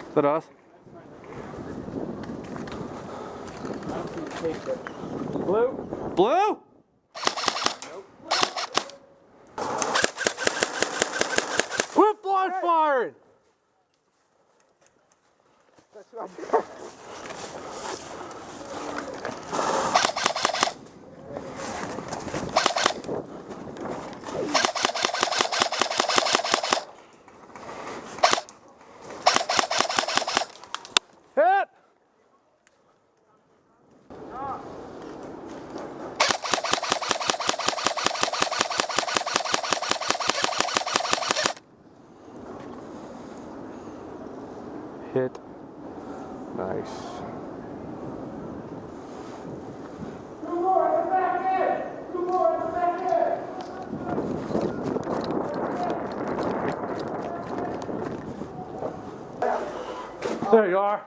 Is that us? Blue? Blue? Quit blind firing! That's what I did. Hit! Hit. Nice. Two more, come back in! Two more, come back in! There you are.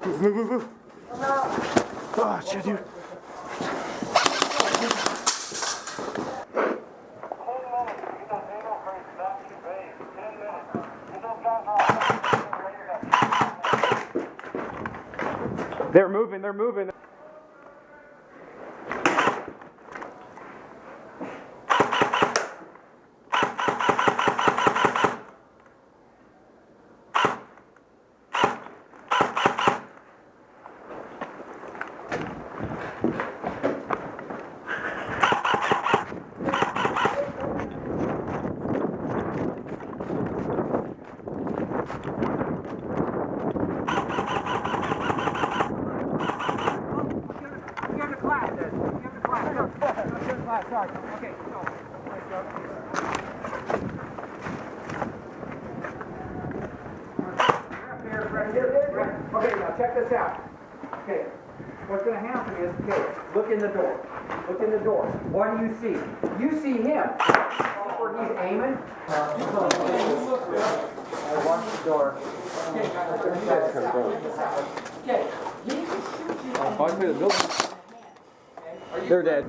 Move, move, move. Oh, shit, dude. They're moving, they're moving. Sorry. Okay, so. Okay, now check this out. Okay, what's going to happen is, okay, look in the door. Look in the door. What do you see? You see him. Where he's aiming. I watch the door. Okay. They're dead.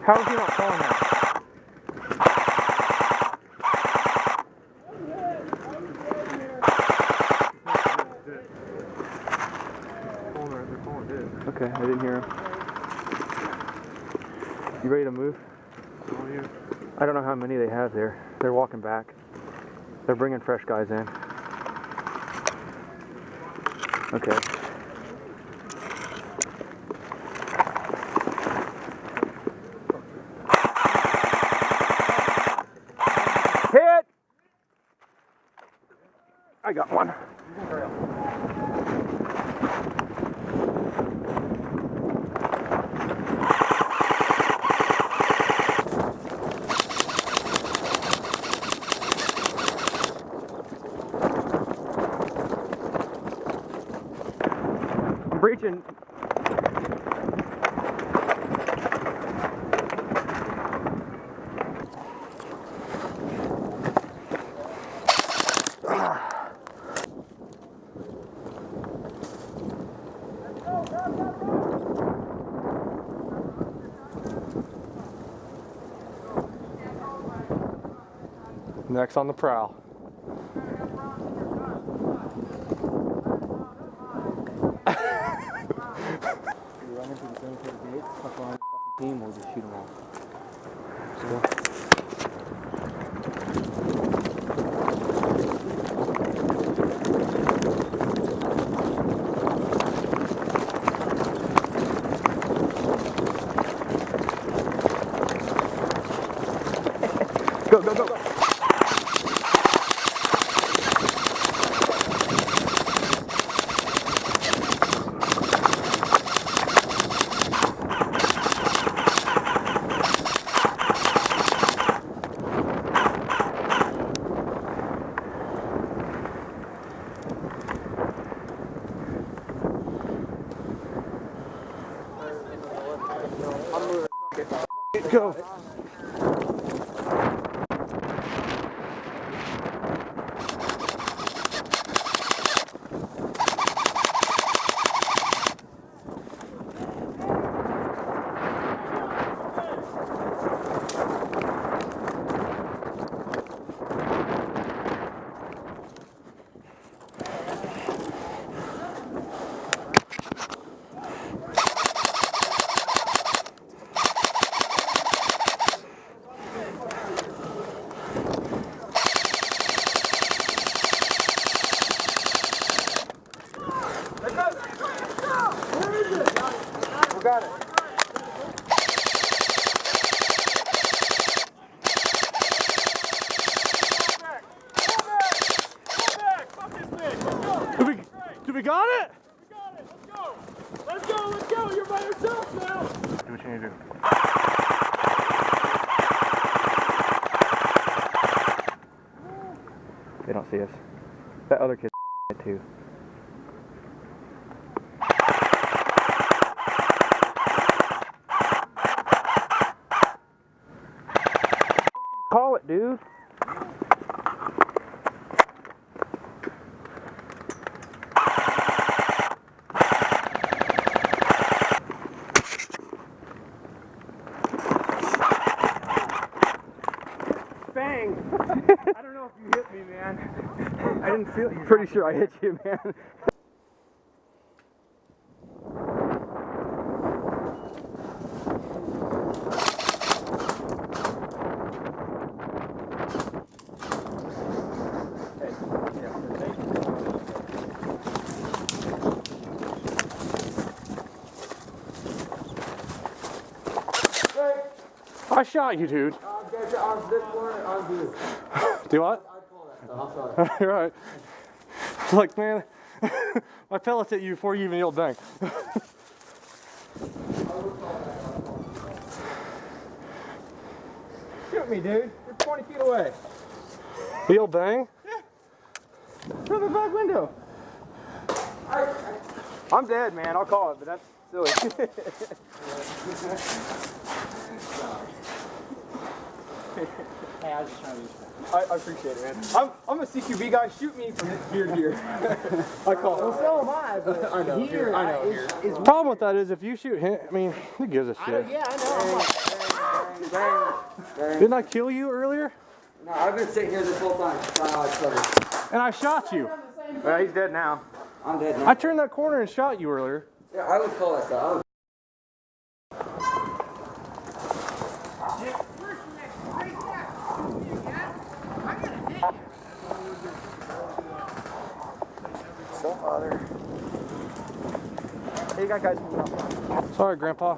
How is he not calling that? Okay, I didn't hear him. You ready to move? I don't know how many they have there. They're walking back. They're bringing fresh guys in. Okay. Hit! I got one. I'm breaching. Next on the prowl. You run into the cemetery gate, fuck around the fucking team, we'll just shoot them all. Go, go, go, go. Go. Got it. Do we got it? We got it. Let's go. Let's go. Let's go. You're by yourself now. Do what you need to do. They don't see us. That other kid's hit too. Call it, dude. Bang! I don't know if you hit me, man. I didn't feel you. Pretty sure I hit you, man. I shot you, dude. On this corner, on you. Do what? I call that stuff. I'm sorry. You're right. Like, man, my pellets hit you before you even yelled bang. Shoot me, dude. You're 20 feet away. You yelled bang? Through the back window. I'm dead, man. I'll call it, but that's silly. Hey, I was just trying to use that. I appreciate it, man. I'm a CQB guy. Shoot me from here to here. I call it. Well, so am I, but I know. here, I know. Here. is Problem with that is if you shoot him, I mean, who gives a shit? yeah, I know. I'm like, Didn't I kill you earlier? no, I've been sitting here this whole time. Trying to like cover. And I shot you. Well, he's dead now. I'm dead now. I turned that corner and shot you earlier. Yeah, I would call that stuff. So, Father. Hey, you got guys moving up. Sorry, Grandpa.